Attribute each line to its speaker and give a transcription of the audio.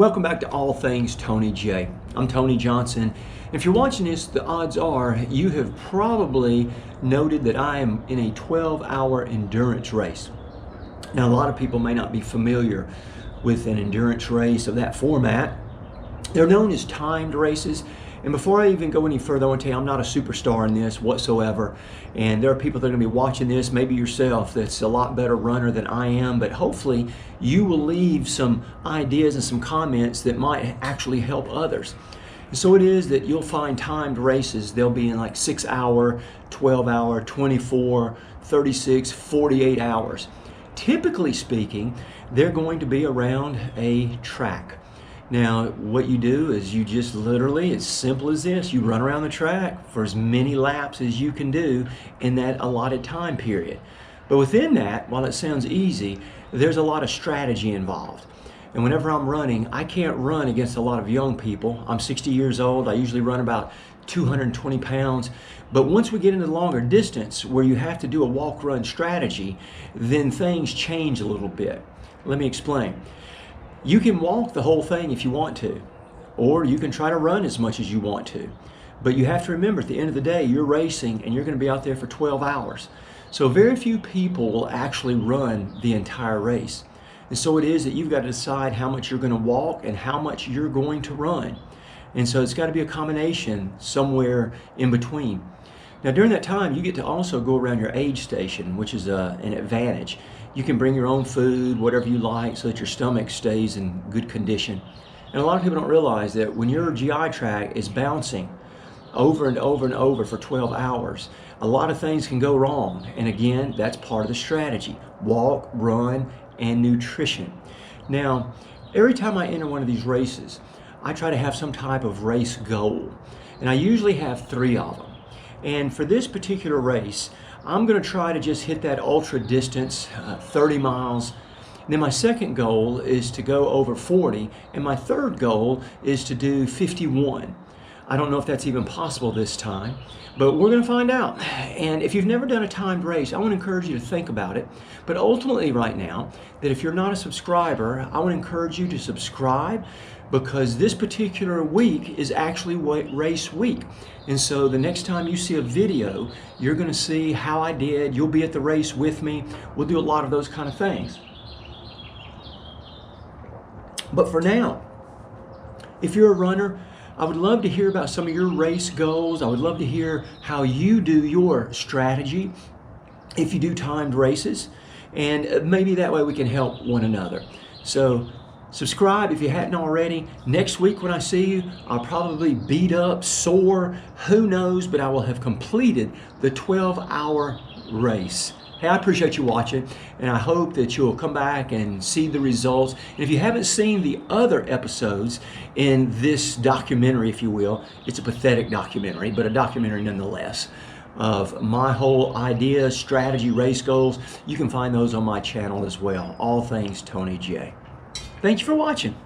Speaker 1: Welcome back to All Things Tony J. I'm Tony Johnson. If you're watching this, the odds are you have probably noted that I am in a 12-hour endurance race. Now, a lot of people may not be familiar with an endurance race of that format. They're known as timed races. And before I even go any further, I want to tell you I'm not a superstar in this whatsoever. And there are people that are going to be watching this, maybe yourself, that's a lot better runner than I am. But hopefully you will leave some ideas and some comments that might actually help others. And so it is that you'll find timed races. They'll be in like 6-hour, 12-hour, 24, 36, 48 hours. Typically speaking, they're going to be around a track. Now, what you do is you just literally, as simple as this, you run around the track for as many laps as you can do in that allotted time period. But within that, while it sounds easy, there's a lot of strategy involved. And whenever I'm running, I can't run against a lot of young people. I'm 60 years old. I usually run about 220 pounds. But once we get into the longer distance where you have to do a walk-run strategy, then things change a little bit. Let me explain. You can walk the whole thing if you want to, or you can try to run as much as you want to. But you have to remember, at the end of the day, you're racing and you're going to be out there for 12 hours. So very few people will actually run the entire race. And so it is that you've got to decide how much you're going to walk and how much you're going to run. And so it's got to be a combination somewhere in between. Now, during that time, you get to also go around your aid station, which is an advantage. You can bring your own food, whatever you like, so that your stomach stays in good condition. And a lot of people don't realize that when your GI tract is bouncing over and over and over for 12 hours, a lot of things can go wrong. And again, that's part of the strategy. Walk, run, and nutrition. Now, every time I enter one of these races, I try to have some type of race goal. And I usually have 3 of them. And for this particular race, I'm going to try to just hit that ultra distance, 30 miles. And then my second goal is to go over 40. And my third goal is to do 51. I don't know if that's even possible this time, but we're going to find out. And if you've never done a timed race, I want to encourage you to think about it. But ultimately right now, that if you're not a subscriber, I want to encourage you to subscribe, because this particular week is actually race week. And so the next time you see a video, you're going to see how I did. You'll be at the race with me. We'll do a lot of those kind of things. But for now, if you're a runner, I would love to hear about some of your race goals. I would love to hear how you do your strategy if you do timed races. And maybe that way we can help one another. So subscribe if you hadn't already. Next week when I see you, I'll probably beat up, sore, who knows, but I will have completed the 12-hour race. Hey, I appreciate you watching, and I hope that you'll come back and see the results. And if you haven't seen the other episodes in this documentary, if you will, it's a pathetic documentary, but a documentary nonetheless, of my whole idea, strategy, race goals, you can find those on my channel as well. All Things Tony J. Thank you for watching.